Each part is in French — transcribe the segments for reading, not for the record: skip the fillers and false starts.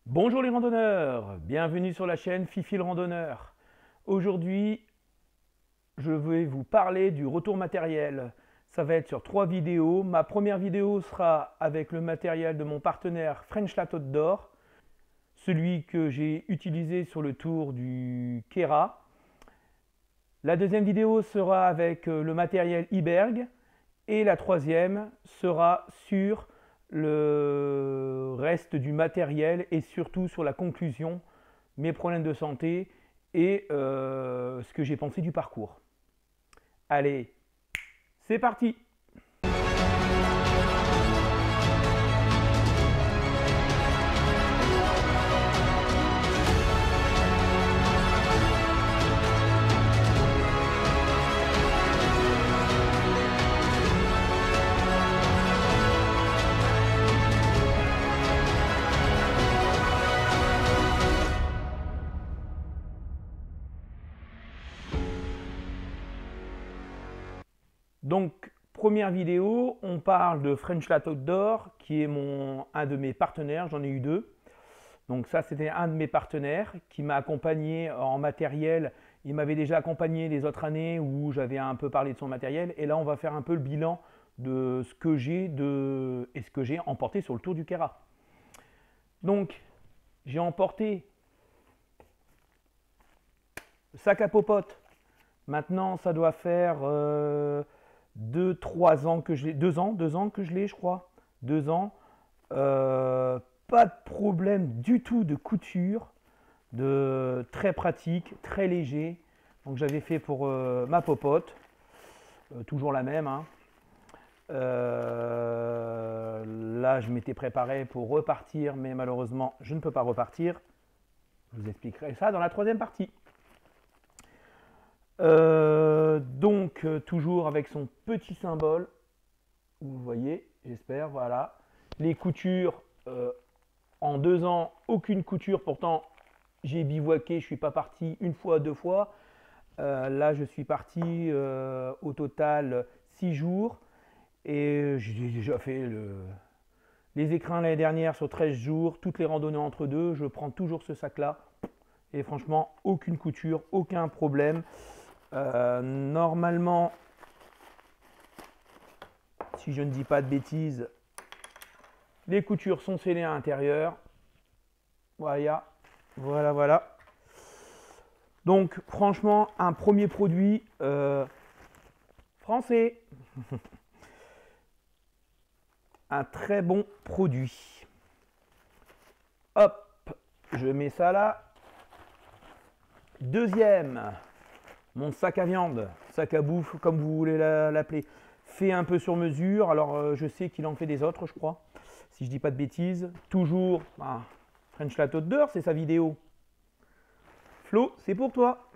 Bonjour les randonneurs, bienvenue sur la chaîne Fifi le randonneur. Aujourd'hui, je vais vous parler du retour matériel. Ça va être sur 3 vidéos. Ma première vidéo sera avec le matériel de mon partenaire French Latte d'Or, celui que j'ai utilisé sur le tour du Kera. La deuxième vidéo sera avec le matériel Iberg et la troisième sera sur le reste du matériel et surtout sur la conclusion, mes problèmes de santé et ce que j'ai pensé du parcours. Allez, c'est parti! Donc, première vidéo, on parle de French Latte Outdoor, qui est un de mes partenaires, j'en ai eu deux. Donc ça, c'était un de mes partenaires qui m'a accompagné en matériel. Il m'avait déjà accompagné les autres années où j'avais un peu parlé de son matériel. Et là, on va faire un peu le bilan de ce que j'ai et ce que j'ai emporté sur le tour du Kera. Donc, j'ai emporté le sac à popote. Maintenant, ça doit faire 2-3 ans que je l'ai, 2 ans que je l'ai, je crois. 2 ans. Pas de problème du tout de couture, très pratique, très léger. Donc j'avais fait pour ma popote, toujours la même, hein. Là, je m'étais préparé pour repartir, mais malheureusement, je ne peux pas repartir. Je vous expliquerai ça dans la troisième partie. Donc, toujours avec son petit symbole, vous voyez, j'espère, voilà. Les coutures, en 2 ans, aucune couture, pourtant j'ai bivouaqué, je ne suis pas parti une fois, 2 fois. Là, je suis parti au total 6 jours et j'ai déjà fait les écrins l'année dernière sur 13 jours, toutes les randonnées entre deux. Je prends toujours ce sac-là et franchement, aucune couture, aucun problème. Normalement, si je ne dis pas de bêtises, les coutures sont scellées à l'intérieur. Voilà, voilà. Donc, franchement, un premier produit français. Un très bon produit. Hop, je mets ça là. Deuxième, mon sac à viande, sac à bouffe, comme vous voulez l'appeler. Fait un peu sur mesure. Alors, je sais qu'il en fait des autres, je crois. Si je dis pas de bêtises. Toujours, French Latte Outdoor, c'est sa vidéo. Flo, c'est pour toi.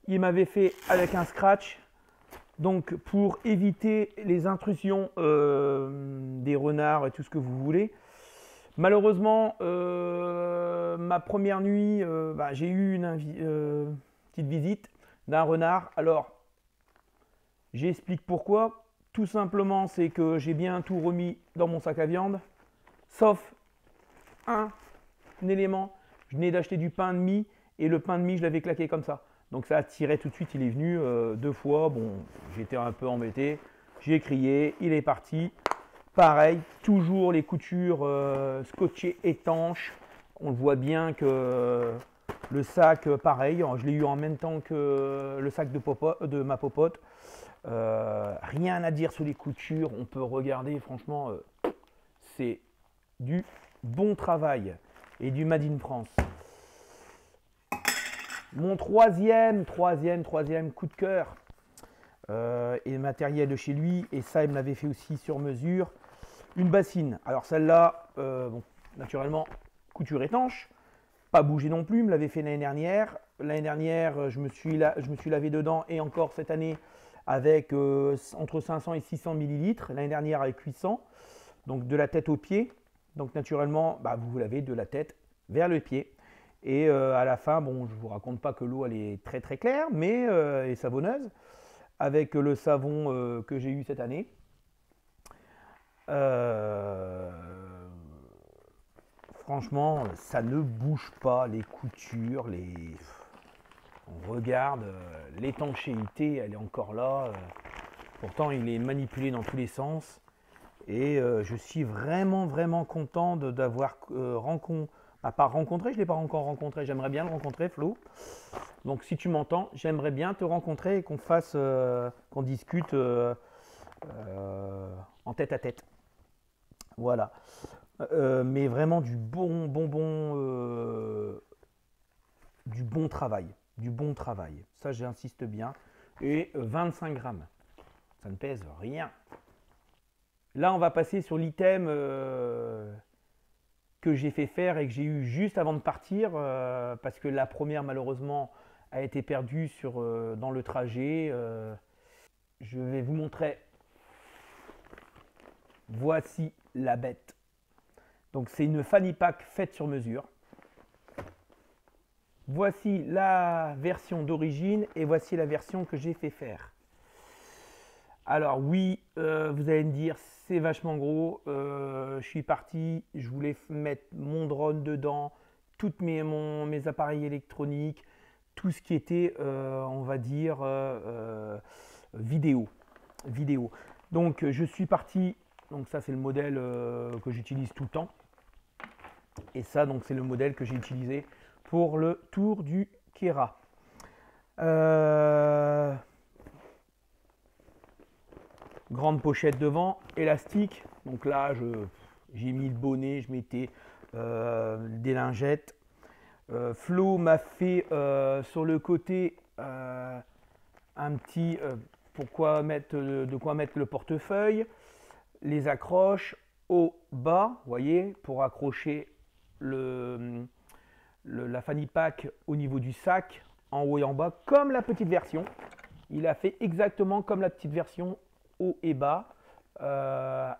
Il m'avait fait avec un scratch. Donc pour éviter les intrusions des renards et tout ce que vous voulez. Malheureusement, ma première nuit, j'ai eu une petite visite d'un renard. Alors, j'explique pourquoi. Tout simplement, c'est que j'ai bien tout remis dans mon sac à viande, sauf un élément. Je venais d'acheter du pain de mie et le pain de mie, je l'avais claqué comme ça. Donc ça a tiré tout de suite, il est venu 2 fois. Bon, j'étais un peu embêté. J'ai crié, il est parti. Pareil, toujours les coutures scotchées étanches. On voit bien que le sac, pareil, je l'ai eu en même temps que le sac de ma popote. Rien à dire sur les coutures, on peut regarder, franchement, c'est du bon travail et du Made in France. Mon troisième coup de cœur et matériel de chez lui, et ça il me l'avait fait aussi sur mesure, une bassine. Alors celle-là, bon, naturellement, couture étanche, pas bougé non plus, il me l'avait fait l'année dernière. L'année dernière, je me suis lavé dedans et encore cette année avec entre 500 et 600 millilitres. L'année dernière avec 800, donc de la tête aux pieds. Donc naturellement, vous vous lavez de la tête vers le pied. Et à la fin, bon, je ne vous raconte pas que l'eau elle est très très claire, mais est savonneuse, avec le savon que j'ai eu cette année. franchement, ça ne bouge pas, les coutures, on regarde, l'étanchéité, elle est encore là. Pourtant, il est manipulé dans tous les sens. Et je suis vraiment content d'avoir pas rencontré, je ne l'ai pas encore rencontré, j'aimerais bien le rencontrer, Flo. Donc si tu m'entends, j'aimerais bien te rencontrer et qu'on discute en tête à tête. Voilà. Mais vraiment du bon travail. Du bon travail. Ça, j'insiste bien. Et 25 grammes. Ça ne pèse rien. Là, on va passer sur l'item que j'ai fait faire et que j'ai eu juste avant de partir parce que la première, malheureusement, a été perdue dans le trajet. Je vais vous montrer. Voici la bête. Donc, c'est une fanny pack faite sur mesure. Voici la version d'origine et voici la version que j'ai fait faire. Alors oui, vous allez me dire, c'est vachement gros. Je suis parti, je voulais mettre mon drone dedans, tous mes appareils électroniques, tout ce qui était, on va dire, vidéo. Donc je suis parti, donc ça c'est le modèle que j'utilise tout le temps. Et ça, donc c'est le modèle que j'ai utilisé pour le tour du Kera. Grande pochette devant, élastique. Donc là, j'ai mis le bonnet, je mettais des lingettes. Flo m'a fait sur le côté un petit de quoi mettre le portefeuille, les accroches au bas, vous voyez, pour accrocher la fanny pack au niveau du sac, en haut et en bas, comme la petite version. Il a fait exactement comme la petite version, haut et bas,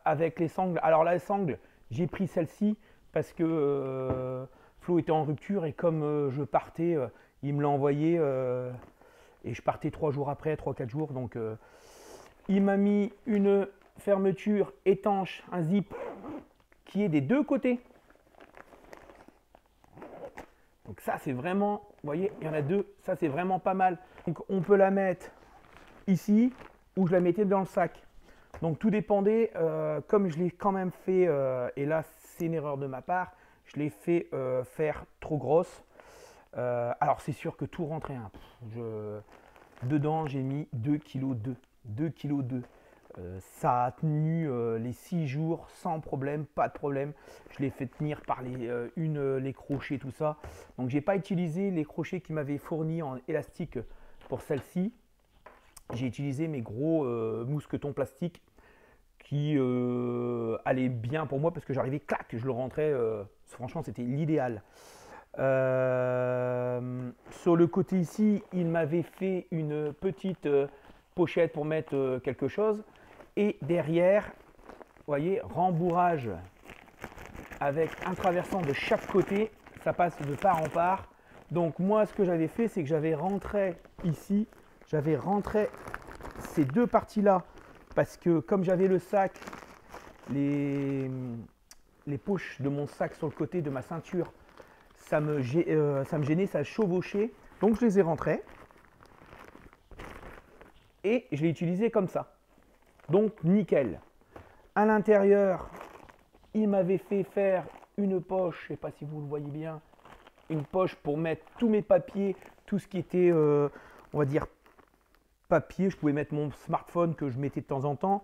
avec les sangles. Alors la sangle, j'ai pris celle-ci parce que Flo était en rupture et comme je partais, il me l'a envoyé et je partais 3 jours après, 3-4 jours. Donc il m'a mis une fermeture étanche, un zip qui est des deux côtés. Donc ça c'est vraiment, vous voyez, il y en a deux, ça c'est vraiment pas mal. Donc on peut la mettre ici ou je la mettais dans le sac. Donc tout dépendait, comme je l'ai quand même fait, et là c'est une erreur de ma part, je l'ai fait faire trop grosse. Alors c'est sûr que tout rentrait. Hein. Dedans j'ai mis 2,2 kg. Ça a tenu les 6 jours sans problème, pas de problème. Je l'ai fait tenir par les crochets, tout ça. Donc j'ai pas utilisé les crochets qui m'avaient fourni en élastique pour celle-ci. J'ai utilisé mes gros mousquetons plastiques qui allaient bien pour moi parce que j'arrivais, clac, je le rentrais. Franchement, c'était l'idéal. Sur le côté ici, il m'avait fait une petite pochette pour mettre quelque chose. Et derrière, vous voyez, rembourrage avec un traversant de chaque côté. Ça passe de part en part. Donc moi, ce que j'avais fait, c'est que j'avais rentré ici. J'avais rentré ces deux parties-là parce que comme j'avais le sac, les poches de mon sac sur le côté de ma ceinture, ça me gênait, ça chevauchait. Donc je les ai rentrés et je l'ai utilisé comme ça. Donc nickel. À l'intérieur, il m'avait fait faire une poche, je ne sais pas si vous le voyez bien, une poche pour mettre tous mes papiers, tout ce qui était, on va dire, papier. Je pouvais mettre mon smartphone que je mettais de temps en temps.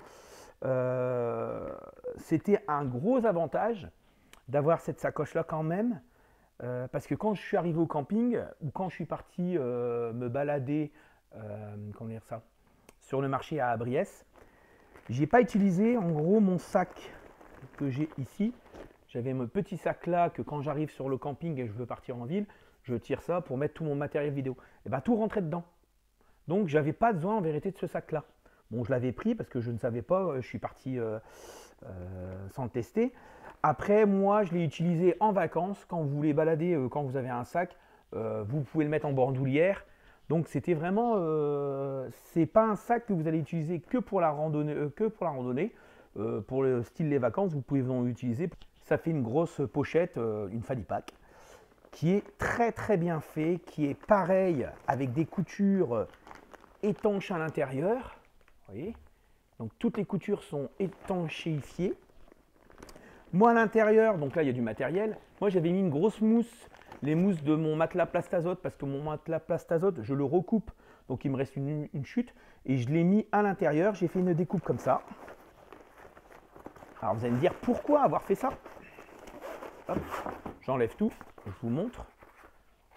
C'était un gros avantage d'avoir cette sacoche-là quand même. Parce que quand je suis arrivé au camping ou quand je suis parti me balader comment dire ça, sur le marché à Briès, j'ai pas utilisé en gros mon sac que j'ai ici. J'avais mon petit sac là que quand j'arrive sur le camping et je veux partir en ville, je tire ça pour mettre tout mon matériel vidéo. Et bien tout rentrait dedans. Donc j'avais pas besoin en vérité de ce sac là. Bon, je l'avais pris parce que je ne savais pas, je suis parti sans le tester. Après, moi, je l'ai utilisé en vacances. Quand vous voulez balader, quand vous avez un sac, vous pouvez le mettre en bandoulière. Donc, c'était vraiment, c'est pas un sac que vous allez utiliser que pour la randonnée, pour le style les vacances. Vous pouvez en utiliser. ça fait une grosse pochette, une fanny pack, qui est très très bien fait, qui est pareil avec des coutures étanches à l'intérieur. Vous voyez, donc toutes les coutures sont étanchéifiées. Moi à l'intérieur, donc là il y a du matériel, moi j'avais mis une grosse mousse, les mousses de mon matelas Plastazote, parce que mon matelas Plastazote, je le recoupe, donc il me reste une chute, et je l'ai mis à l'intérieur, j'ai fait une découpe comme ça. Alors vous allez me dire pourquoi avoir fait ça. J'enlève tout, je vous montre.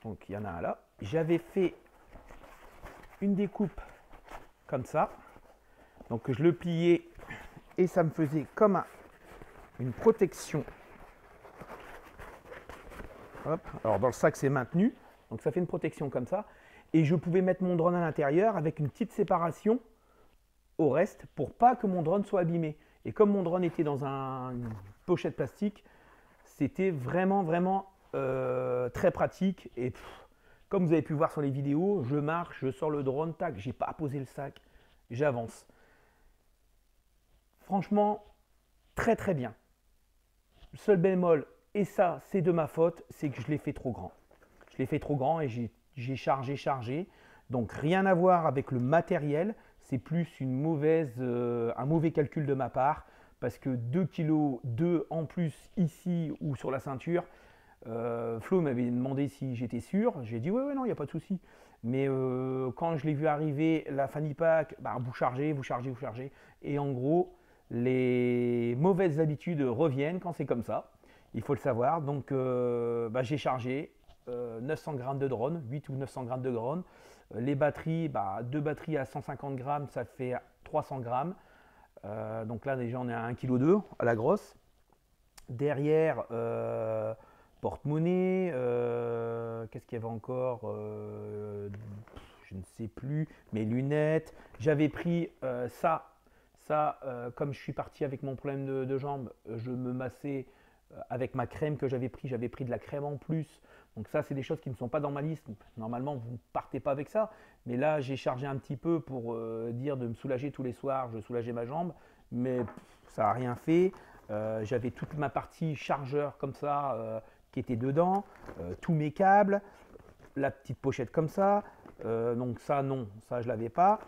Donc il y en a un là. J'avais fait une découpe comme ça, donc je le pliais et ça me faisait comme une protection. Hop. Alors dans le sac c'est maintenu, donc ça fait une protection comme ça. Et je pouvais mettre mon drone à l'intérieur avec une petite séparation au reste pour pas que mon drone soit abîmé. Et comme mon drone était dans une pochette plastique, c'était vraiment très pratique. Et comme vous avez pu voir sur les vidéos, je marche, je sors le drone, tac, j'ai pas à poser le sac, j'avance. Franchement, très bien. Le seul bémol, et ça c'est de ma faute, c'est que je l'ai fait trop grand. Je l'ai fait trop grand et j'ai chargé. Donc rien à voir avec le matériel, c'est plus un mauvais calcul de ma part, parce que 2,2 kg en plus ici ou sur la ceinture, Flo m'avait demandé si j'étais sûr, j'ai dit ouais non, il n'y a pas de souci. Mais quand je l'ai vu arriver, la fanny pack, bah, vous chargez, et en gros, les mauvaises habitudes reviennent quand c'est comme ça, il faut le savoir. Donc bah, j'ai chargé 900 grammes de drone, 8 ou 900 grammes de drone. Les batteries, bah, 2 batteries à 150 grammes, ça fait 300 grammes. Donc là déjà on est à 1,2 kg à la grosse. Derrière, porte-monnaie, qu'est-ce qu'il y avait encore, je ne sais plus, mes lunettes. J'avais pris ça, comme je suis parti avec mon problème de jambe, je me massais avec ma crème que j'avais pris de la crème en plus. Donc ça, c'est des choses qui ne sont pas dans ma liste. Normalement, vous ne partez pas avec ça. Mais là, j'ai chargé un petit peu pour dire de me soulager tous les soirs. Je soulageais ma jambe, mais ça n'a rien fait. J'avais toute ma partie chargeur comme ça qui était dedans, tous mes câbles, la petite pochette comme ça. Donc ça, non, ça je l'avais pas.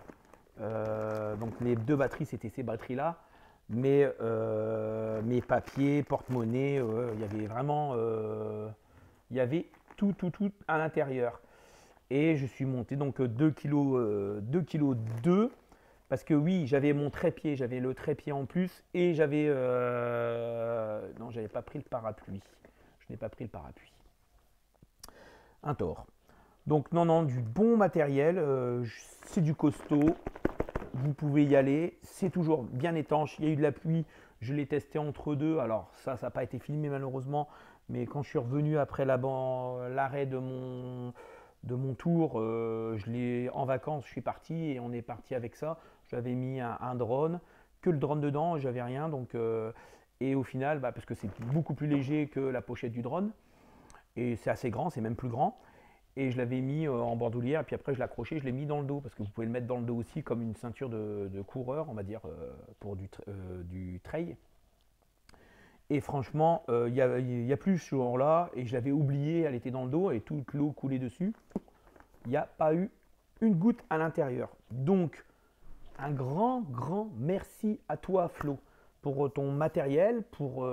Donc mes 2 batteries, c'était ces batteries-là. Mais mes papiers, porte-monnaie, il y avait vraiment, il y avait tout à l'intérieur. Et je suis monté donc 2 kg, 2,2 kg. Parce que oui, j'avais mon trépied, j'avais le trépied en plus et j'avais non, j'avais pas pris le parapluie. Je n'ai pas pris le parapluie. Un tort. Donc non, du bon matériel, c'est du costaud. Vous pouvez y aller, c'est toujours bien étanche. Il y a eu de la pluie, je l'ai testé entre deux. Alors ça n'a pas été filmé malheureusement, mais quand je suis revenu après l'arrêt de mon tour, je l'ai en vacances, je suis parti et on est parti avec ça. J'avais mis un drone, que le drone dedans, j'avais rien. Donc, et au final, bah, parce que c'est beaucoup plus léger que la pochette du drone, et c'est assez grand, c'est même plus grand. Et je l'avais mis en bandoulière, et puis après je l'ai accroché, je l'ai mis dans le dos, parce que vous pouvez le mettre dans le dos aussi comme une ceinture de coureur, on va dire, pour du trail. Et franchement, il n'y a plus ce jour-là, et je l'avais oublié, elle était dans le dos, et toute l'eau coulait dessus. Il n'y a pas eu une goutte à l'intérieur. Donc, un grand merci à toi, Flo, pour ton matériel, pour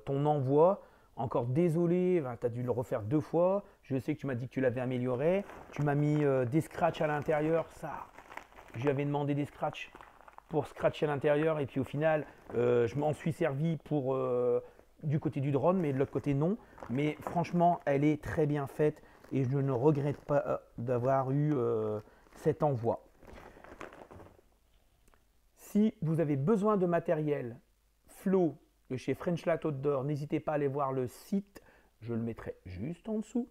ton envoi. Encore désolé, tu as dû le refaire 2 fois. Je sais que tu m'as dit que tu l'avais amélioré. Tu m'as mis des scratchs à l'intérieur. Ça, j'avais demandé des scratchs pour scratcher à l'intérieur. Et puis au final, je m'en suis servi pour du côté du drone, mais de l'autre côté, non. Mais franchement, elle est très bien faite et je ne regrette pas d'avoir eu cet envoi. Si vous avez besoin de matériel, Flo de chez French Light Outdoor, n'hésitez pas à aller voir le site, je le mettrai juste en dessous.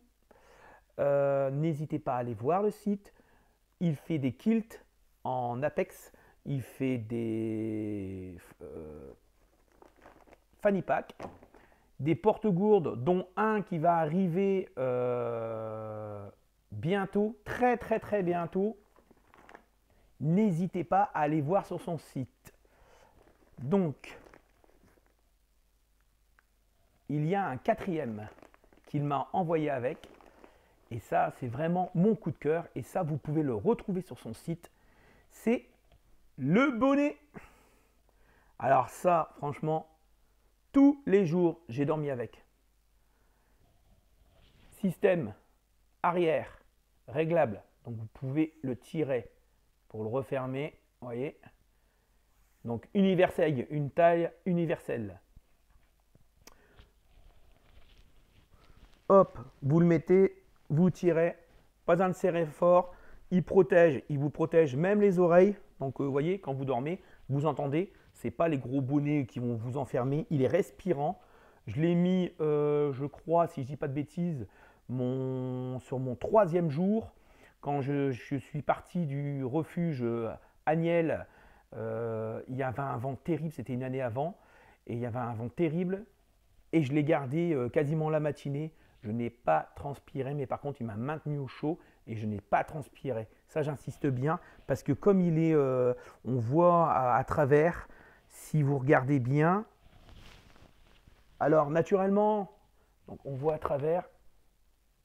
N'hésitez pas à aller voir le site. Il fait des kilts en Apex, il fait des fanny pack, des porte-gourdes, dont un qui va arriver bientôt, très bientôt. N'hésitez pas à aller voir sur son site. Donc, il y a un quatrième qu'il m'a envoyé avec. Et ça, c'est vraiment mon coup de cœur. Et ça, vous pouvez le retrouver sur son site. C'est le bonnet. Alors ça, franchement, tous les jours, j'ai dormi avec. Système arrière, réglable. Donc vous pouvez le tirer pour le refermer. Vous voyez. Donc universel, une taille universelle. Hop, vous le mettez, vous tirez, pas besoin de serrer fort. Il protège, il vous protège même les oreilles. Donc vous voyez, quand vous dormez, vous entendez, c'est pas les gros bonnets qui vont vous enfermer. Il est respirant. Je l'ai mis, je crois, si je dis pas de bêtises, sur mon 3e jour, quand je suis parti du refuge Agnelle. Il y avait un vent terrible, c'était une année avant, et il y avait un vent terrible, et je l'ai gardé quasiment la matinée. Je n'ai pas transpiré, mais par contre, il m'a maintenu au chaud et je n'ai pas transpiré. Ça, j'insiste bien, parce que comme il est, on voit à travers, si vous regardez bien, alors naturellement, donc on voit à travers,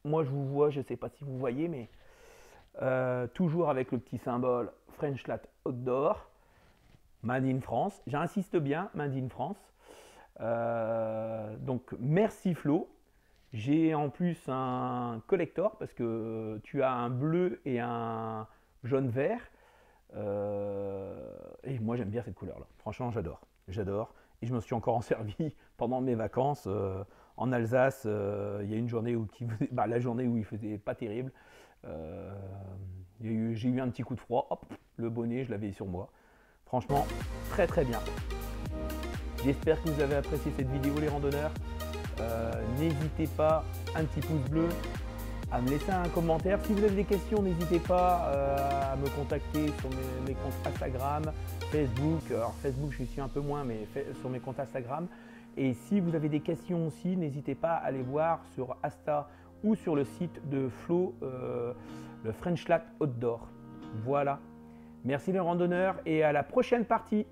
moi je vous vois, je ne sais pas si vous voyez, mais toujours avec le petit symbole French Lat Outdoor, Made in France. J'insiste bien, Made in France. Donc merci Flo. J'ai en plus un collector parce que tu as un bleu et un jaune vert. Et moi j'aime bien cette couleur là. Franchement j'adore. J'adore. Et je me suis encore en servi pendant mes vacances en Alsace. Il y a une journée où la journée où il faisait pas terrible. J'ai eu un petit coup de froid. Hop, le bonnet, je l'avais sur moi. Franchement, très très bien. J'espère que vous avez apprécié cette vidéo les randonneurs. N'hésitez pas, un petit pouce bleu, à me laisser un commentaire. Si vous avez des questions, n'hésitez pas à me contacter sur mes comptes Instagram, Facebook. Alors Facebook, je suis un peu moins, mais sur mes comptes Instagram. Et si vous avez des questions aussi, n'hésitez pas à aller voir sur Insta ou sur le site de Flo, le French Lat Outdoor. Voilà. Merci les randonneurs et à la prochaine partie.